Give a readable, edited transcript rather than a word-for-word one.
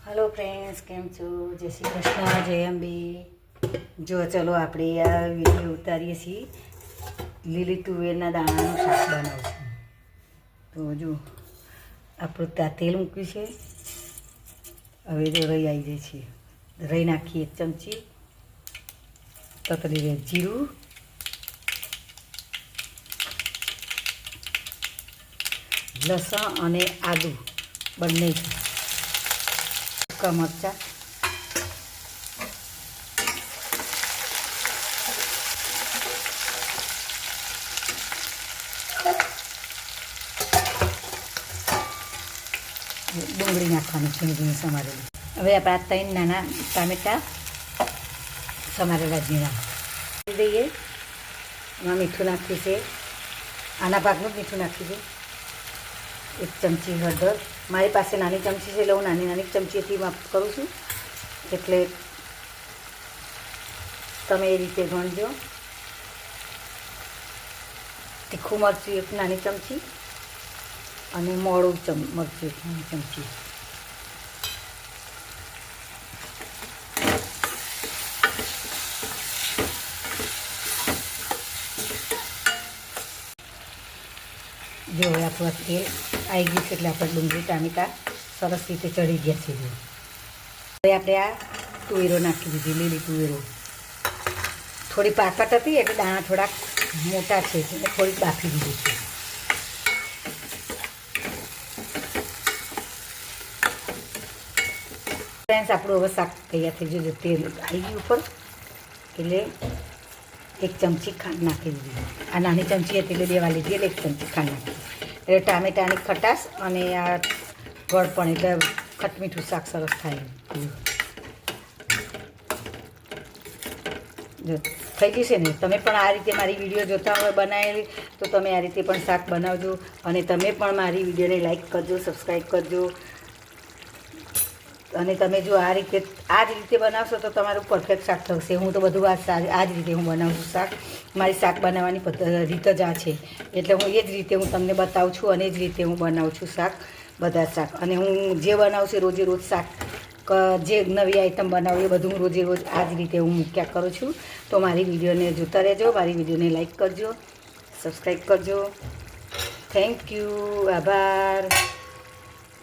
Hello friends, केम छो? जय श्री कृष्ण, जय अंबे। जो चलो આપણે આ વિડીયો ઉતારીએ છીએ લીલી તુવેરના દાણાનું શાક બનાવશું। તો જો આપણું ત્યાં તેલ મૂક્યું છે। હવે જો રહી આવી જાય છે, રહી નાખી 1 ચમચી, તતરી રે જીરું, લસણ અને આદુ બંને, સૂકા મરચાં, ડુંગળી નાખવાની છે ઝીણી સમારેલી। હવે આપણા 3 નાના ટામેટાં સમારેલા ઝીણા દઈએ। એમાં મીઠું નાખ્યું છે, આના ભાગનું જ મીઠું નાખ્યું છે। 1 ચમચી હળદર, મારી પાસે નાની ચમચી છે એટલે હું નાની ચમચીથી માપ કરું છું, એટલે તમે એ રીતે ગણજો। તીખું મરચું 1 નાની ચમચી અને મોળું મરચું 1 નાની ચમચી। જો આપણું તેલ આવી ગયું છે એટલે આપણે ડુંગળી ટામેટાં સરસ રીતે ચડી ગયા છે। જો હવે આપણે આ તુવેરો નાખી દીધી, લીલી તુવેરો થોડી પાકટ હતી એટલે દાણા થોડાક મોટા છે એટલે થોડીક બાફી દીધી છે। ફ્રેન્ડ્સ, આપણું હવે શાક તૈયાર થઈ ગયું। તેલ આવી ગયું ઉપર એટલે 1 ચમચી ખાંડ નાખી દીધી। આ નાની ચમચી હતી એટલે 2 વાર લીધી એટલે 1 ચમચી ખાંડ નાખી, એટલે ટામેટાની ખટાશ અને આ ગળ પણ, એટલે ખટમીઠું શાક સરસ થાય। જો થઈ ગઈ છે ને, તમે પણ આ રીતે મારી વિડીયો જોતા હોય બનાવેલી તો તમે આ રીતે પણ શાક બનાવજો, અને તમે પણ મારી વિડીયોને લાઈક કરજો, સબસ્ક્રાઈબ કરજો। અને તમે જો આ જ રીતે બનાવશો તો તમારું પરફેક્ટ શાક થશે। હું તો બધું આ જ રીતે હું બનાવું છું શાક, મારી શાક બનાવવાની રીત જ આ છે, એટલે હું એ જ રીતે હું તમને બતાવું છું અને એ જ રીતે હું બનાવું છું શાક, બધા શાક। અને હું જે બનાવું છું રોજે રોજ શાક, જે નવી આઈટમ બનાવું એ બધું હું રોજે રોજ આ જ રીતે હું મૂક્યા કરું છું। તો મારી વિડીયોને જોતા રહેજો, મારી વિડીયોને લાઈક કરજો, સબસ્ક્રાઈબ કરજો। થેન્ક યુ, આભાર।